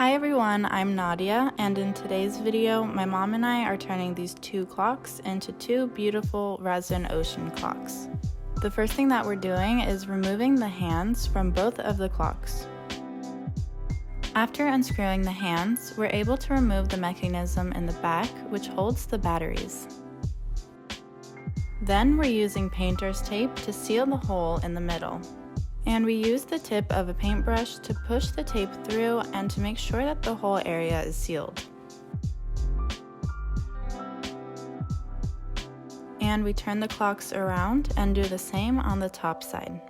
Hi everyone, I'm Nadia, and in today's video, my mom and I are turning these two clocks into two beautiful resin ocean clocks. The first thing that we're doing is removing the hands from both of the clocks. After unscrewing the hands, we're able to remove the mechanism in the back, which holds the batteries. Then we're using painter's tape to seal the hole in the middle. And we use the tip of a paintbrush to push the tape through and to make sure that the whole area is sealed. And we turn the clocks around and do the same on the top side.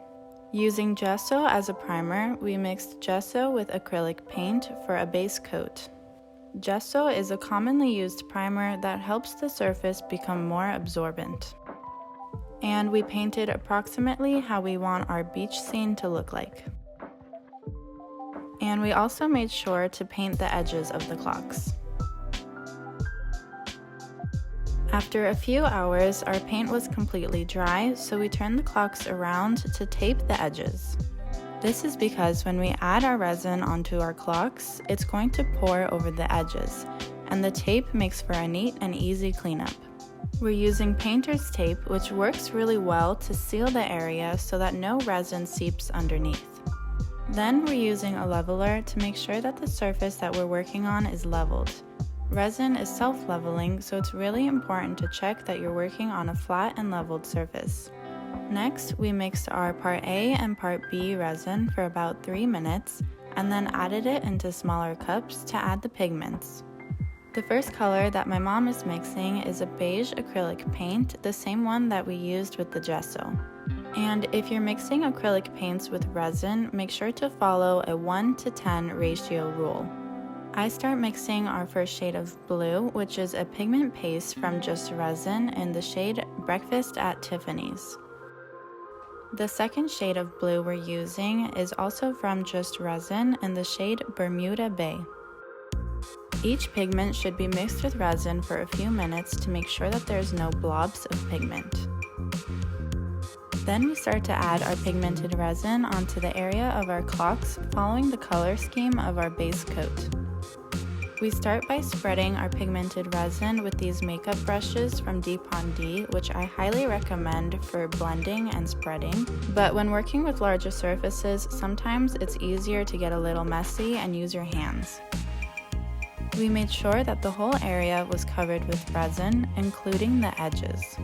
Using gesso as a primer, we mixed gesso with acrylic paint for a base coat. Gesso is a commonly used primer that helps the surface become more absorbent. And we painted approximately how we want our beach scene to look like. And we also made sure to paint the edges of the clocks. After a few hours, our paint was completely dry, so we turned the clocks around to tape the edges. This is because when we add our resin onto our clocks, it's going to pour over the edges, and the tape makes for a neat and easy cleanup. We're using painter's tape, which works really well to seal the area so that no resin seeps underneath. Then we're using a leveler to make sure that the surface that we're working on is leveled. Resin is self-leveling, so it's really important to check that you're working on a flat and leveled surface. Next, we mixed our part A and part B resin for about 3 minutes, and then added it into smaller cups to add the pigments. The first color that my mom is mixing is a beige acrylic paint, the same one that we used with the gesso. And if you're mixing acrylic paints with resin, make sure to follow a 1:10 ratio rule. I start mixing our first shade of blue, which is a pigment paste from Just Resin in the shade Breakfast at Tiffany's. The second shade of blue we're using is also from Just Resin in the shade Bermuda Bay. Each pigment should be mixed with resin for a few minutes to make sure that there's no blobs of pigment. Then we start to add our pigmented resin onto the area of our clocks, following the color scheme of our base coat. We start by spreading our pigmented resin with these makeup brushes from D, which I highly recommend for blending and spreading, but when working with larger surfaces, sometimes it's easier to get a little messy and use your hands. We made sure that the whole area was covered with resin, including the edges.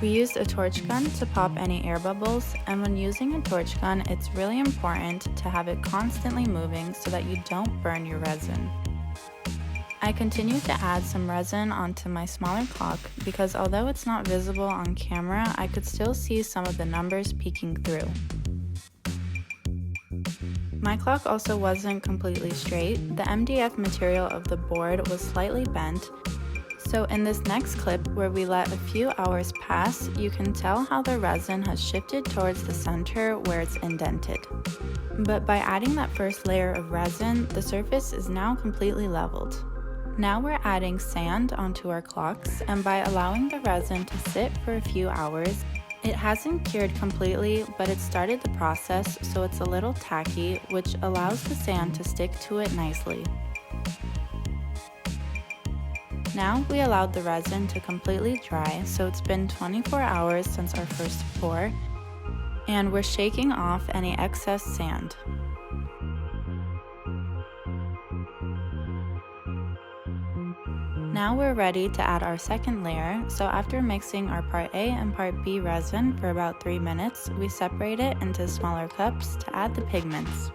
We used a torch gun to pop any air bubbles, and when using a torch gun, it's really important to have it constantly moving so that you don't burn your resin. I continued to add some resin onto my smaller clock because although it's not visible on camera, I could still see some of the numbers peeking through. My clock also wasn't completely straight. The MDF material of the board was slightly bent, so in this next clip where we let a few hours pass, you can tell how the resin has shifted towards the center where it's indented. But by adding that first layer of resin, the surface is now completely leveled. Now we're adding sand onto our clocks, and by allowing the resin to sit for a few hours, it hasn't cured completely, but it started the process, so it's a little tacky, which allows the sand to stick to it nicely. Now we allowed the resin to completely dry, so it's been 24 hours since our first pour, and we're shaking off any excess sand. Now we're ready to add our second layer, so after mixing our part A and part B resin for about 3 minutes, we separate it into smaller cups to add the pigments.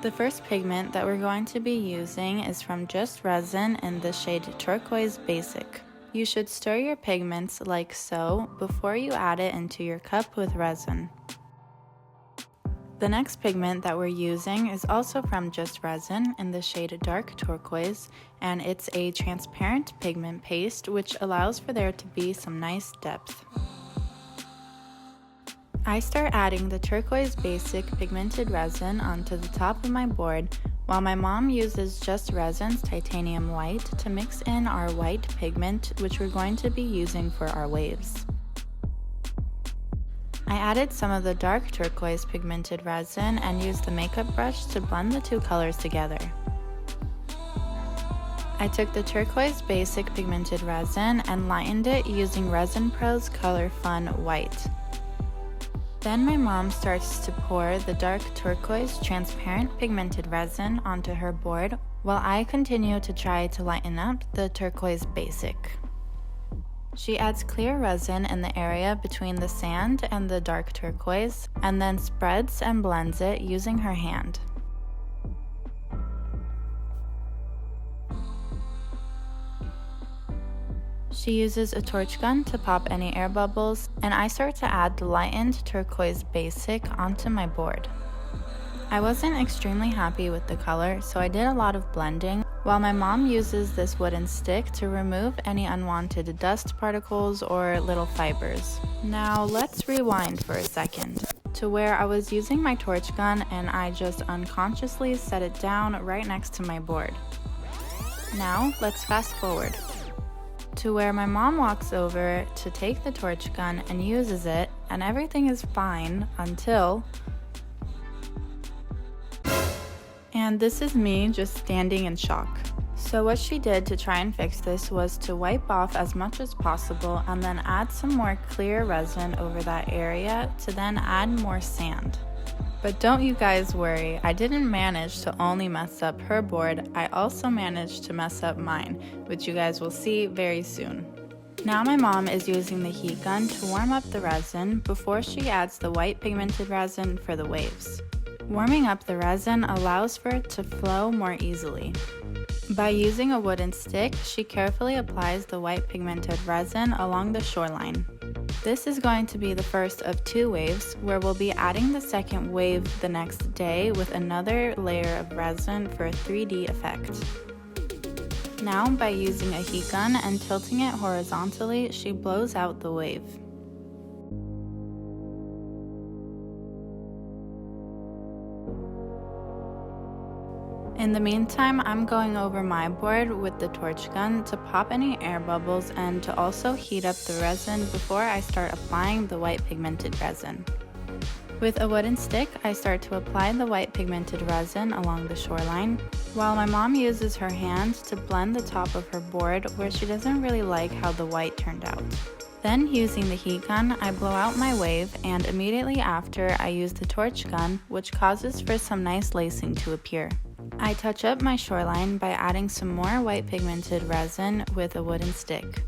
The first pigment that we're going to be using is from Just Resin in the shade Turquoise Basic. You should stir your pigments like so before you add it into your cup with resin. The next pigment that we're using is also from Just Resin in the shade Dark Turquoise, and it's a transparent pigment paste which allows for there to be some nice depth. I start adding the Turquoise Basic pigmented resin onto the top of my board, while my mom uses Just Resin's Titanium White to mix in our white pigment, which we're going to be using for our waves. I added some of the dark turquoise pigmented resin and used the makeup brush to blend the two colors together. I took the turquoise basic pigmented resin and lightened it using Resin Pro's Color Fun White. Then my mom starts to pour the dark turquoise transparent pigmented resin onto her board while I continue to try to lighten up the turquoise basic. She adds clear resin in the area between the sand and the dark turquoise, and then spreads and blends it using her hand. She uses a torch gun to pop any air bubbles, and I start to add the lightened turquoise basic onto my board. I wasn't extremely happy with the color, so I did a lot of blending, while my mom uses this wooden stick to remove any unwanted dust particles or little fibers. Now let's rewind for a second to where I was using my torch gun and I just unconsciously set it down right next to my board. Now let's fast forward to where my mom walks over to take the torch gun and uses it, and everything is fine until... And this is me just standing in shock. So what she did to try and fix this was to wipe off as much as possible and then add some more clear resin over that area to then add more sand. But don't you guys worry, I didn't manage to only mess up her board, I also managed to mess up mine, which you guys will see very soon. Now my mom is using the heat gun to warm up the resin before she adds the white pigmented resin for the waves. Warming up the resin allows for it to flow more easily. By using a wooden stick, she carefully applies the white pigmented resin along the shoreline. This is going to be the first of 2 waves, where we'll be adding the second wave the next day with another layer of resin for a 3D effect. Now, by using a heat gun and tilting it horizontally, she blows out the wave. In the meantime, I'm going over my board with the torch gun to pop any air bubbles and to also heat up the resin before I start applying the white pigmented resin. With a wooden stick, I start to apply the white pigmented resin along the shoreline, while my mom uses her hand to blend the top of her board where she doesn't really like how the white turned out. Then, using the heat gun, I blow out my wave, and immediately after I use the torch gun, which causes for some nice lacing to appear. I touch up my shoreline by adding some more white pigmented resin with a wooden stick.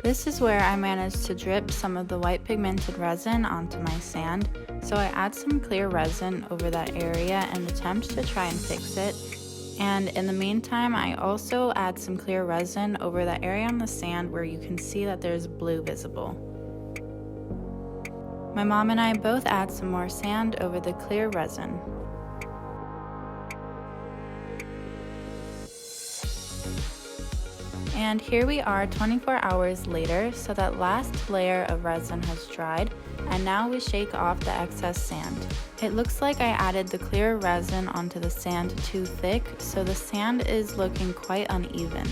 This is where I managed to drip some of the white pigmented resin onto my sand, so I add some clear resin over that area and attempt to try and fix it. And in the meantime, I also add some clear resin over that area on the sand where you can see that there's blue visible. My mom and I both add some more sand over the clear resin. And here we are 24 hours later, so that last layer of resin has dried, and now we shake off the excess sand. It looks like I added the clear resin onto the sand too thick, so the sand is looking quite uneven.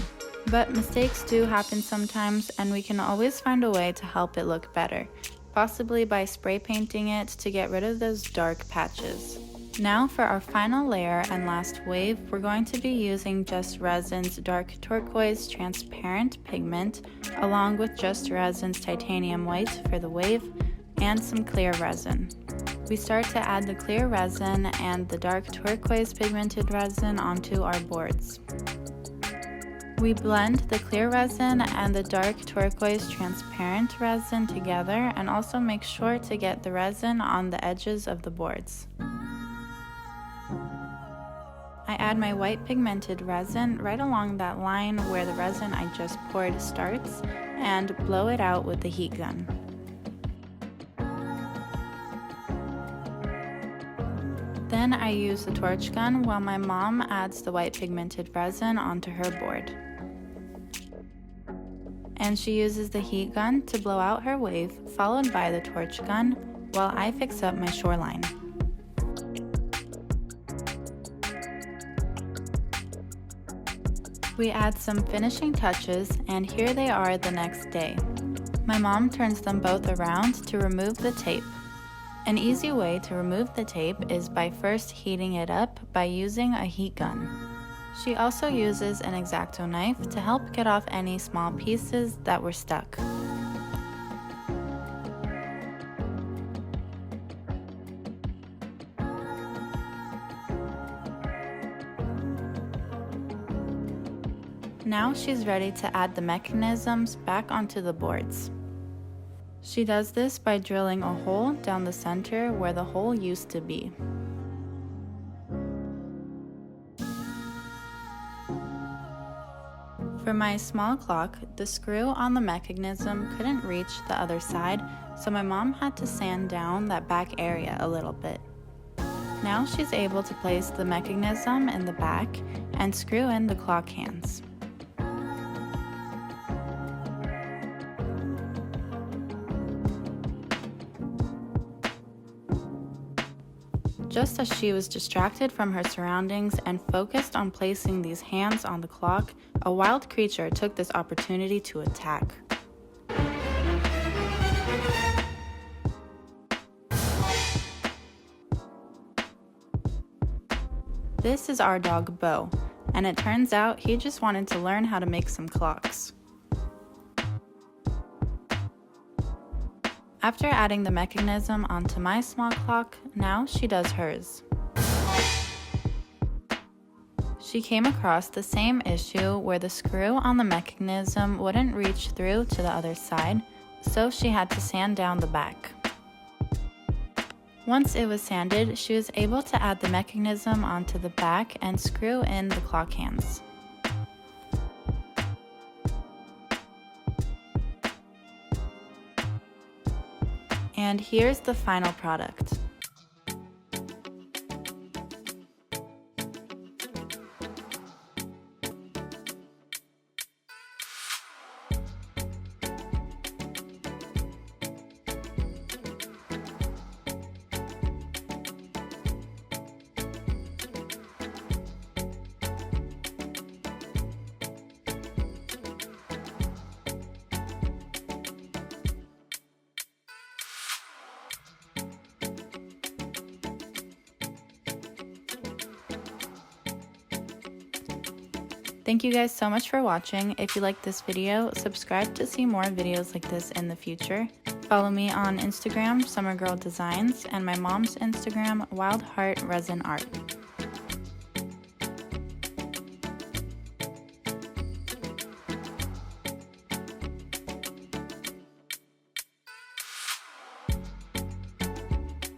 But mistakes do happen sometimes, and we can always find a way to help it look better, possibly by spray painting it to get rid of those dark patches. Now for our final layer and last wave, we're going to be using Just Resin's dark turquoise transparent pigment along with Just Resin's titanium white for the wave and some clear resin. We start to add the clear resin and the dark turquoise pigmented resin onto our boards. We blend the clear resin and the dark turquoise transparent resin together and also make sure to get the resin on the edges of the boards. I add my white pigmented resin right along that line where the resin I just poured starts and blow it out with the heat gun. Then I use the torch gun while my mom adds the white pigmented resin onto her board. And she uses the heat gun to blow out her wave, followed by the torch gun, while I fix up my shoreline. We add some finishing touches, and here they are the next day. My mom turns them both around to remove the tape. An easy way to remove the tape is by first heating it up by using a heat gun. She also uses an X-Acto knife to help get off any small pieces that were stuck. Now she's ready to add the mechanisms back onto the boards. She does this by drilling a hole down the center where the hole used to be. For my small clock, the screw on the mechanism couldn't reach the other side, so my mom had to sand down that back area a little bit. Now she's able to place the mechanism in the back and screw in the clock hands. Just as she was distracted from her surroundings and focused on placing these hands on the clock, a wild creature took this opportunity to attack. This is our dog Bo, and it turns out he just wanted to learn how to make some clocks. After adding the mechanism onto my small clock, now she does hers. She came across the same issue where the screw on the mechanism wouldn't reach through to the other side, so she had to sand down the back. Once it was sanded, she was able to add the mechanism onto the back and screw in the clock hands. And here's the final product. Thank you guys so much for watching. If you liked this video, subscribe to see more videos like this in the future. Follow me on Instagram, Summer Girl Designs, and my mom's Instagram, Wild Heart Resin Art.